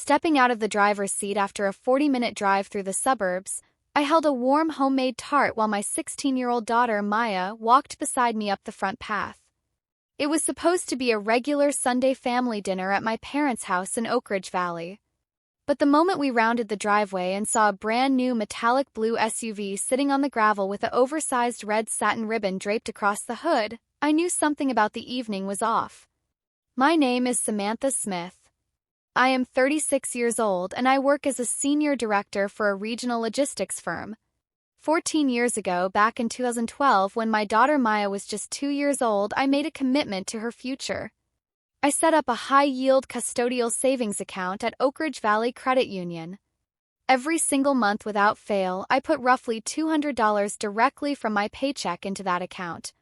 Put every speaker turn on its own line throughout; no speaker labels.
Stepping out of the driver's seat after a 40-minute drive through the suburbs, I held a warm homemade tart while my 16-year-old daughter, Maya, walked beside me up the front path. It was supposed to be a regular Sunday family dinner at my parents' house in Oak Ridge Valley. But the moment we rounded the driveway and saw a brand-new metallic blue SUV sitting on the gravel with an oversized red satin ribbon draped across the hood, I knew something about the evening was off. My name is Samantha Smith. I am 36 years old and I work as a senior director for a regional logistics firm. 14 years ago, back in 2012, when my daughter Maya was just 2 years old, I made a commitment to her future. I set up a high-yield custodial savings account at Oak Ridge Valley Credit Union. Every single month without fail, I put roughly $200 directly from my paycheck into that account.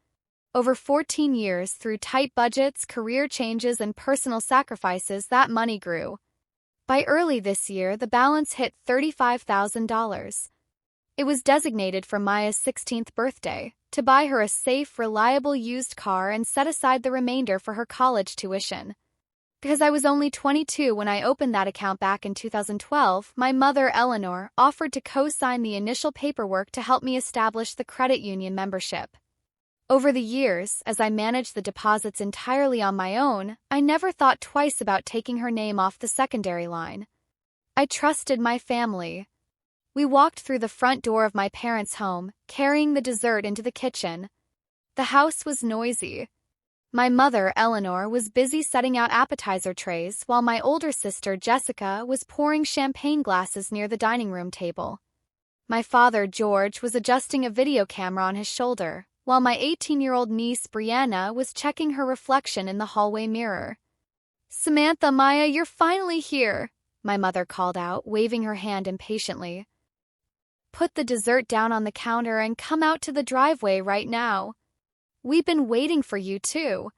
Over 14 years, through tight budgets, career changes, and personal sacrifices, that money grew. By early this year, the balance hit $35,000. It was designated for Maya's 16th birthday, to buy her a safe, reliable used car and set aside the remainder for her college tuition. Because I was only 22 when I opened that account back in 2012, my mother, Eleanor, offered to co-sign the initial paperwork to help me establish the credit union membership. Over the years, as I managed the deposits entirely on my own, I never thought twice about taking her name off the secondary line. I trusted my family. We walked through the front door of my parents' home, carrying the dessert into the kitchen. The house was noisy. My mother, Eleanor, was busy setting out appetizer trays, while my older sister, Jessica, was pouring champagne glasses near the dining room table. My father, George, was adjusting a video camera on his shoulder, while my 18-year-old niece, Brianna, was checking her reflection in the hallway mirror. "Samantha, Maya, you're finally here," my mother called out, waving her hand impatiently. "Put the dessert down on the counter and come out to the driveway right now. We've been waiting for you, too."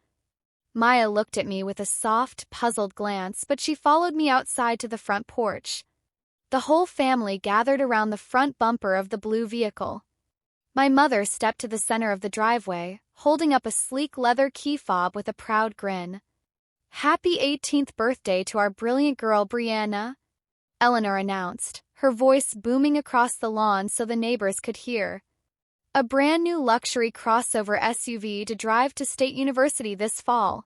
Maya looked at me with a soft, puzzled glance, but she followed me outside to the front porch. The whole family gathered around the front bumper of the blue vehicle. My mother stepped to the center of the driveway, holding up a sleek leather key fob with a proud grin. "Happy 18th birthday to our brilliant girl, Brianna," Eleanor announced, her voice booming across the lawn so the neighbors could hear. "A brand new luxury crossover SUV to drive to State University this fall."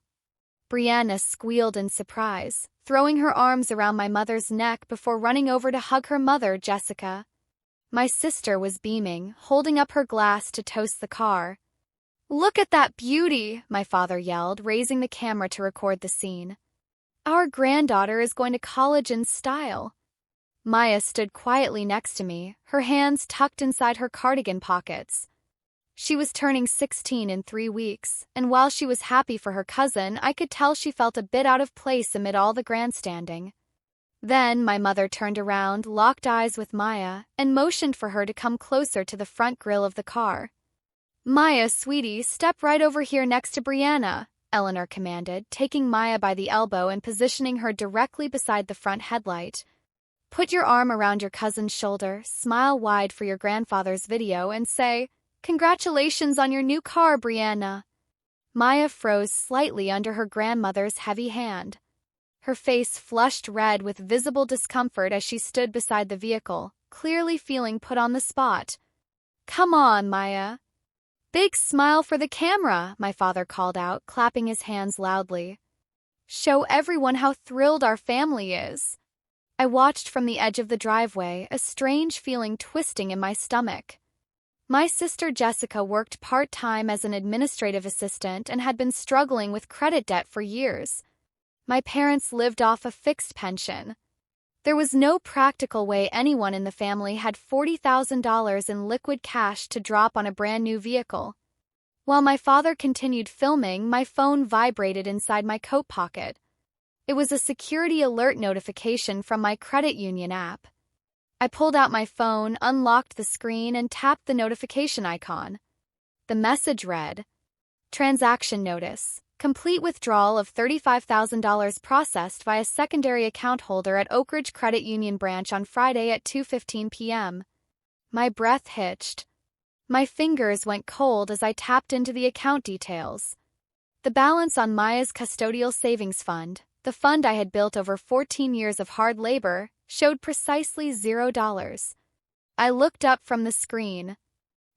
Brianna squealed in surprise, throwing her arms around my mother's neck before running over to hug her mother, Jessica. My sister was beaming, holding up her glass to toast the car. "Look at that beauty," my father yelled, raising the camera to record the scene. "Our granddaughter is going to college in style." Maya stood quietly next to me, her hands tucked inside her cardigan pockets. She was turning 16 in 3 weeks, and while she was happy for her cousin, I could tell she felt a bit out of place amid all the grandstanding. Then my mother turned around, locked eyes with Maya, and motioned for her to come closer to the front grille of the car. "Maya, sweetie, step right over here next to Brianna," Eleanor commanded, taking Maya by the elbow and positioning her directly beside the front headlight. "Put your arm around your cousin's shoulder, smile wide for your grandfather's video, and say, 'Congratulations on your new car, Brianna.'" Maya froze slightly under her grandmother's heavy hand. Her face flushed red with visible discomfort as she stood beside the vehicle, clearly feeling put on the spot. "Come on, Maya." "Big smile for the camera," my father called out, clapping his hands loudly. "Show everyone how thrilled our family is." I watched from the edge of the driveway, a strange feeling twisting in my stomach. My sister Jessica worked part-time as an administrative assistant and had been struggling with credit debt for years. My parents lived off a fixed pension. There was no practical way anyone in the family had $40,000 in liquid cash to drop on a brand new vehicle. While my father continued filming, my phone vibrated inside my coat pocket. It was a security alert notification from my credit union app. I pulled out my phone, unlocked the screen, and tapped the notification icon. The message read, "Transaction notice. Complete withdrawal of $35,000 processed by a secondary account holder at Oak Ridge Credit Union branch on Friday at 2:15 p.m. My breath hitched. My fingers went cold as I tapped into the account details. The balance on Maya's custodial savings fund, The fund I had built over 14 years of hard labor showed precisely $0. I looked up from the screen.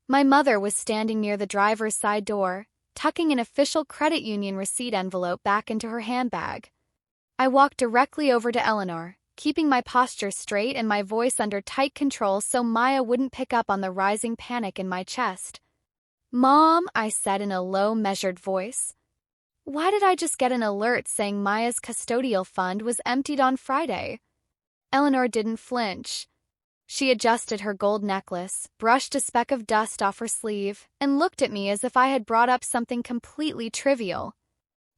My mother was standing near the driver's side door, tucking an official credit union receipt envelope back into her handbag. I walked directly over to Eleanor, keeping my posture straight and my voice under tight control so Maya wouldn't pick up on the rising panic in my chest. "Mom," I said in a low, measured voice. Why did I just get an alert saying Maya's custodial fund was emptied on Friday? Eleanor didn't flinch. She adjusted her gold necklace, brushed a speck of dust off her sleeve, and looked at me as if I had brought up something completely trivial.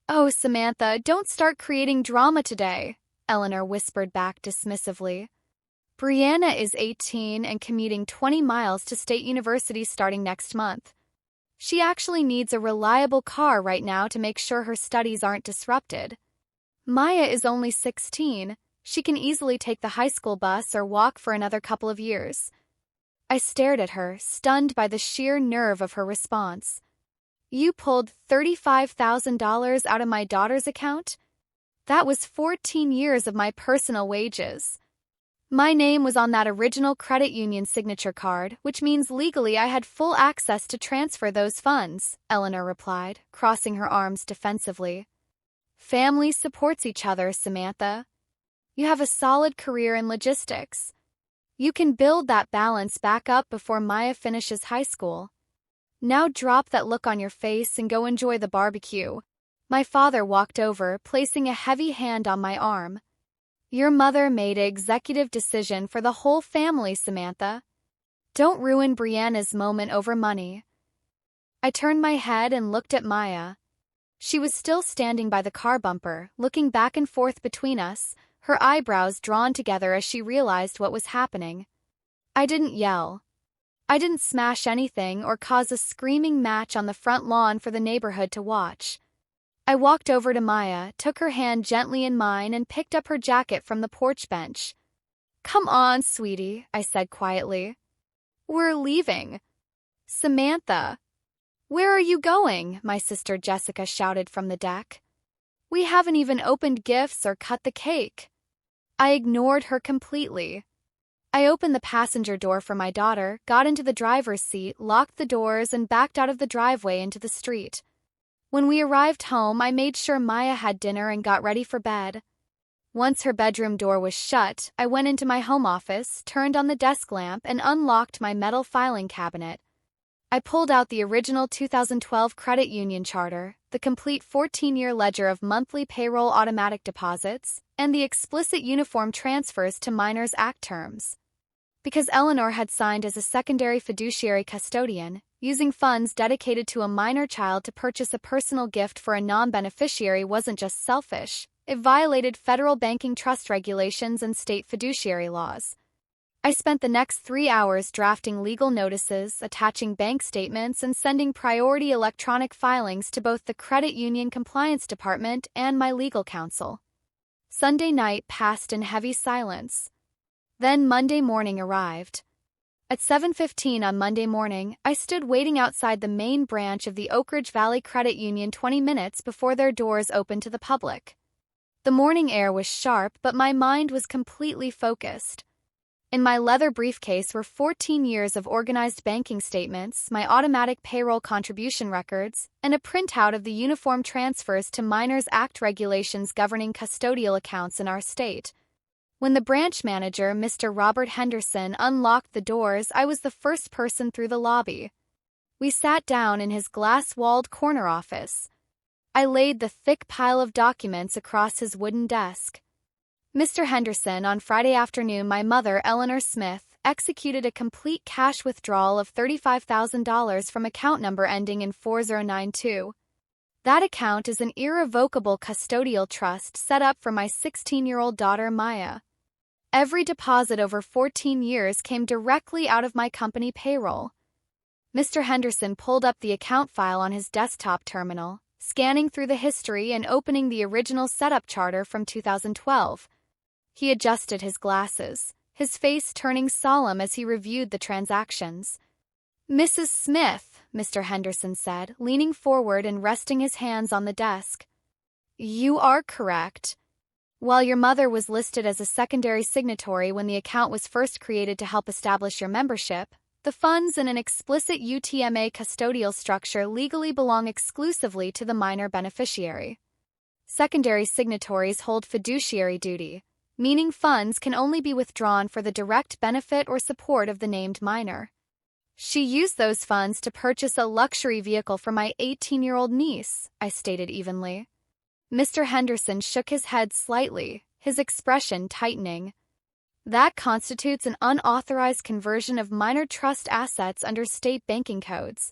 "Oh, Samantha, don't start creating drama today," Eleanor whispered back dismissively. "Brianna is 18 and commuting 20 miles to State University starting next month. She actually needs a reliable car right now to make sure her studies aren't disrupted. Maya is only 16. She can easily take the high school bus or walk for another couple of years." I stared at her, stunned by the sheer nerve of her response. "You pulled $35,000 out of my daughter's account? That was 14 years of my personal wages. My name was on that original credit union signature card, which means legally I had full access to transfer those funds," Eleanor replied, crossing her arms defensively. "Family supports each other, Samantha. You have a solid career in logistics. You can build that balance back up before Maya finishes high school. Now drop that look on your face and go enjoy the barbecue." My father walked over, placing a heavy hand on my arm. "Your mother made an executive decision for the whole family, Samantha. Don't ruin Brianna's moment over money." I turned my head and looked at Maya. She was still standing by the car bumper, looking back and forth between us, her eyebrows drawn together as she realized what was happening. I didn't yell. I didn't smash anything or cause a screaming match on the front lawn for the neighborhood to watch. I walked over to Maya, took her hand gently in mine, and picked up her jacket from the porch bench. "Come on, sweetie," I said quietly. "We're leaving." "Samantha." "Where are you going?" my sister Jessica shouted from the deck. "We haven't even opened gifts or cut the cake." I ignored her completely. I opened the passenger door for my daughter, got into the driver's seat, locked the doors, and backed out of the driveway into the street. When we arrived home, I made sure Maya had dinner and got ready for bed. Once her bedroom door was shut, I went into my home office, turned on the desk lamp, and unlocked my metal filing cabinet. I pulled out the original 2012 credit union charter, the complete 14-year ledger of monthly payroll automatic deposits, and the explicit uniform transfers to Minors Act terms. Because Eleanor had signed as a secondary fiduciary custodian, using funds dedicated to a minor child to purchase a personal gift for a non-beneficiary wasn't just selfish, it violated federal banking trust regulations and state fiduciary laws. I spent the next 3 hours drafting legal notices, attaching bank statements, and sending priority electronic filings to both the credit union compliance department and my legal counsel. Sunday night passed in heavy silence. Then Monday morning arrived. At 7:15 on Monday morning, I stood waiting outside the main branch of the Oak Ridge Valley Credit Union 20 minutes before their doors opened to the public. The morning air was sharp, but my mind was completely focused. In my leather briefcase were 14 years of organized banking statements, my automatic payroll contribution records, and a printout of the uniform transfers to Minors Act regulations governing custodial accounts in our state. When the branch manager, Mr. Robert Henderson, unlocked the doors, I was the first person through the lobby. We sat down in his glass-walled corner office. I laid the thick pile of documents across his wooden desk. Mr. Henderson, on Friday afternoon, my mother, Eleanor Smith, executed a complete cash withdrawal of $35,000 from account number ending in 4092. That account is an irrevocable custodial trust set up for my 16-year-old daughter, Maya. Every deposit over 14 years came directly out of my company payroll. Mr. Henderson pulled up the account file on his desktop terminal, scanning through the history and opening the original setup charter from 2012. He adjusted his glasses, his face turning solemn as he reviewed the transactions. "Mrs. Smith," Mr. Henderson said, leaning forward and resting his hands on the desk. "You are correct. While your mother was listed as a secondary signatory when the account was first created to help establish your membership, the funds in an explicit UTMA custodial structure legally belong exclusively to the minor beneficiary. Secondary signatories hold fiduciary duty, meaning funds can only be withdrawn for the direct benefit or support of the named minor. She used those funds to purchase a luxury vehicle for my 18-year-old niece, I stated evenly. Mr. Henderson shook his head slightly, his expression tightening. That constitutes an unauthorized conversion of minor trust assets under state banking codes.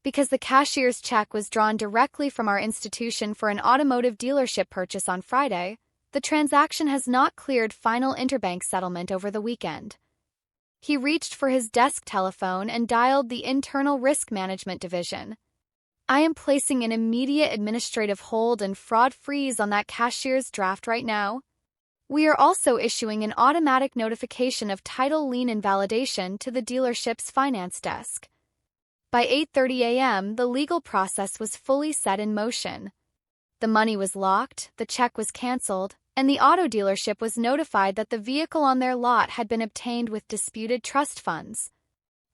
Because the cashier's check was drawn directly from our institution for an automotive dealership purchase on Friday, the transaction has not cleared final interbank settlement over the weekend. He reached for his desk telephone and dialed the Internal Risk Management Division. I am placing an immediate administrative hold and fraud freeze on that cashier's draft right now. We are also issuing an automatic notification of title lien invalidation to the dealership's finance desk. By 8:30 a.m., the legal process was fully set in motion. The money was locked, the check was canceled, and the auto dealership was notified that the vehicle on their lot had been obtained with disputed trust funds.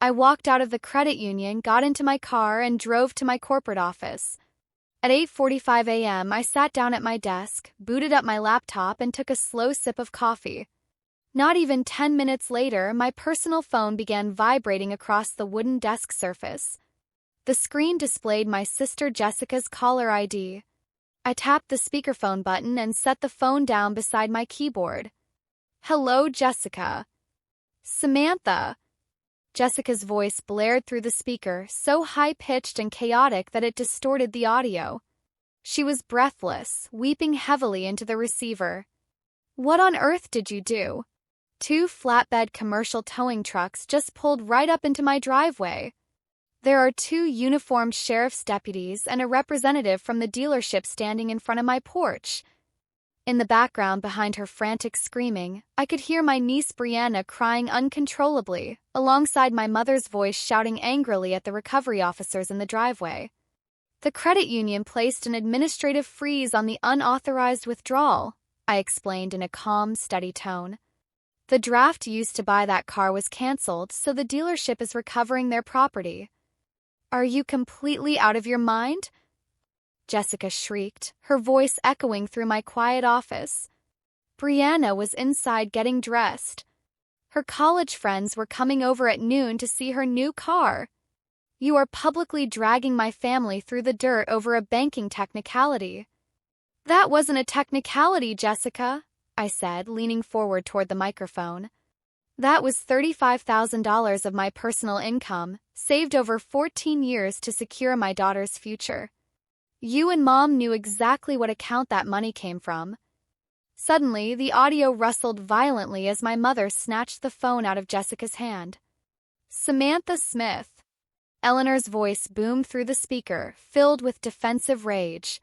I walked out of the credit union, got into my car, and drove to my corporate office. At 8:45 a.m., I sat down at my desk, booted up my laptop, and took a slow sip of coffee. Not even 10 minutes later, my personal phone began vibrating across the wooden desk surface. The screen displayed my sister Jessica's caller ID. I tapped the speakerphone button and set the phone down beside my keyboard. "Hello, Jessica." "Samantha." Jessica's voice blared through the speaker, so high-pitched and chaotic that it distorted the audio. She was breathless, weeping heavily into the receiver. "What on earth did you do? 2 flatbed commercial towing trucks just pulled right up into my driveway. There are 2 uniformed sheriff's deputies and a representative from the dealership standing in front of my porch." In the background behind her frantic screaming, I could hear my niece Brianna crying uncontrollably, alongside my mother's voice shouting angrily at the recovery officers in the driveway. "The credit union placed an administrative freeze on the unauthorized withdrawal," I explained in a calm, steady tone. "The draft used to buy that car was canceled, so the dealership is recovering their property." "Are you completely out of your mind?" Jessica shrieked, her voice echoing through my quiet office. Brianna was inside getting dressed. Her college friends were coming over at noon to see her new car. "You are publicly dragging my family through the dirt over a banking technicality." "That wasn't a technicality, Jessica," I said, leaning forward toward the microphone. "That was $35,000 of my personal income, saved over 14 years to secure my daughter's future. You and Mom knew exactly what account that money came from." Suddenly, the audio rustled violently as my mother snatched the phone out of Jessica's hand. "Samantha Smith." Eleanor's voice boomed through the speaker, filled with defensive rage.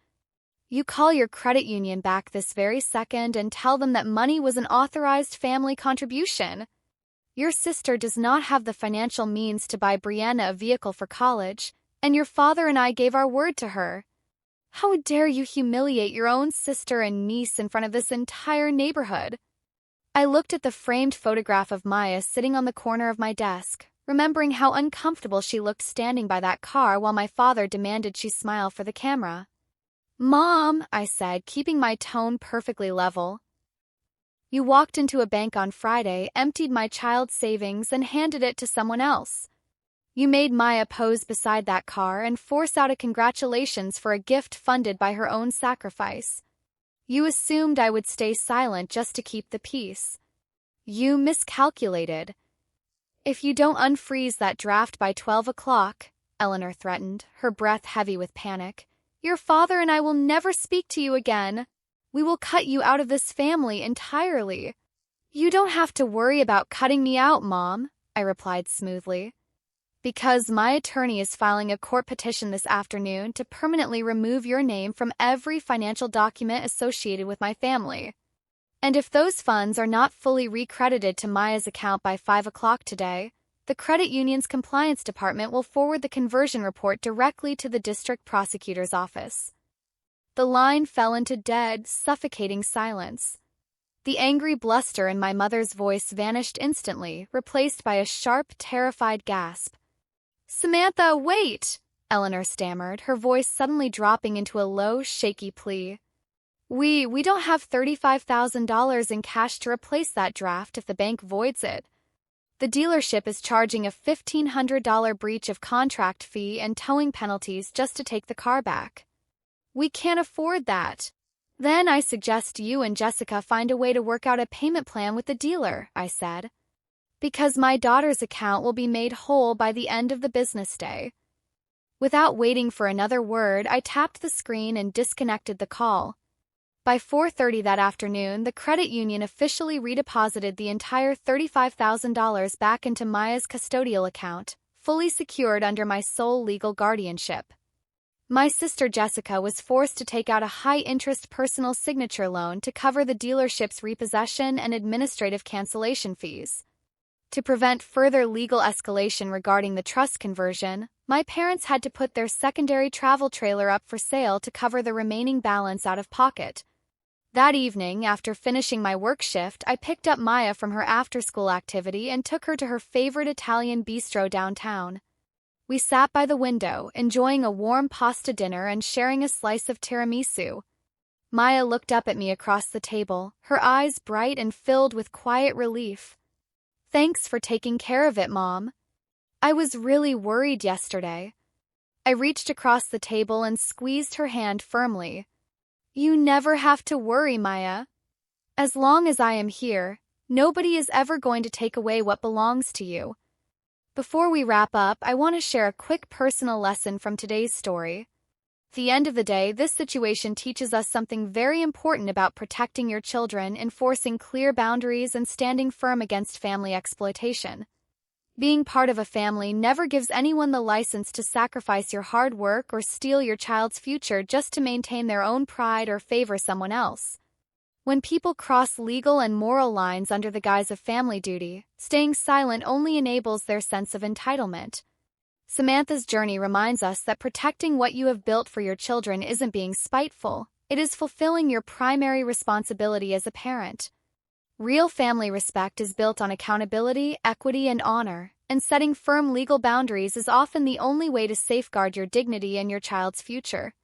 "You call your credit union back this very second and tell them that money was an authorized family contribution. Your sister does not have the financial means to buy Brianna a vehicle for college, and your father and I gave our word to her. How dare you humiliate your own sister and niece in front of this entire neighborhood?" I looked at the framed photograph of Maya sitting on the corner of my desk, remembering how uncomfortable she looked standing by that car while my father demanded she smile for the camera. "Mom," I said, keeping my tone perfectly level. "You walked into a bank on Friday, emptied my child's savings, and handed it to someone else. You made Maya pose beside that car and force out a congratulations for a gift funded by her own sacrifice. You assumed I would stay silent just to keep the peace. You miscalculated. If you don't unfreeze that draft by 12 o'clock, Eleanor threatened, her breath heavy with panic, your father and I will never speak to you again. We will cut you out of this family entirely." "You don't have to worry about cutting me out, Mom," I replied smoothly. "Because my attorney is filing a court petition this afternoon to permanently remove your name from every financial document associated with my family. And if those funds are not fully recredited to Maya's account by 5 o'clock today, the credit union's compliance department will forward the conversion report directly to the district prosecutor's office." The line fell into dead, suffocating silence. The angry bluster in my mother's voice vanished instantly, replaced by a sharp, terrified gasp. "Samantha, wait!" Eleanor stammered, her voice suddenly dropping into a low, shaky plea. We don't have $35,000 in cash to replace that draft if the bank voids it. The dealership is charging a $1,500 breach of contract fee and towing penalties just to take the car back. We can't afford that. Then I suggest you and Jessica find a way to work out a payment plan with the dealer, I said. Because my daughter's account will be made whole by the end of the business day. Without waiting for another word, I tapped the screen and disconnected the call. By 4:30 that afternoon, the credit union officially redeposited the entire $35,000 back into Maya's custodial account, fully secured under my sole legal guardianship. My sister Jessica was forced to take out a high-interest personal signature loan to cover the dealership's repossession and administrative cancellation fees. To prevent further legal escalation regarding the trust conversion, my parents had to put their secondary travel trailer up for sale to cover the remaining balance out of pocket. That evening, after finishing my work shift, I picked up Maya from her after-school activity and took her to her favorite Italian bistro downtown. We sat by the window, enjoying a warm pasta dinner and sharing a slice of tiramisu. Maya looked up at me across the table, her eyes bright and filled with quiet relief. "Thanks for taking care of it, Mom. I was really worried yesterday." I reached across the table and squeezed her hand firmly. "You never have to worry, Maya. As long as I am here, nobody is ever going to take away what belongs to you." Before we wrap up, I want to share a quick personal lesson from today's story. At the end of the day, this situation teaches us something very important about protecting your children, enforcing clear boundaries, and standing firm against family exploitation. Being part of a family never gives anyone the license to sacrifice your hard work or steal your child's future just to maintain their own pride or favor someone else. When people cross legal and moral lines under the guise of family duty, staying silent only enables their sense of entitlement. Samantha's journey reminds us that protecting what you have built for your children isn't being spiteful, it is fulfilling your primary responsibility as a parent. Real family respect is built on accountability, equity, and honor, and setting firm legal boundaries is often the only way to safeguard your dignity and your child's future.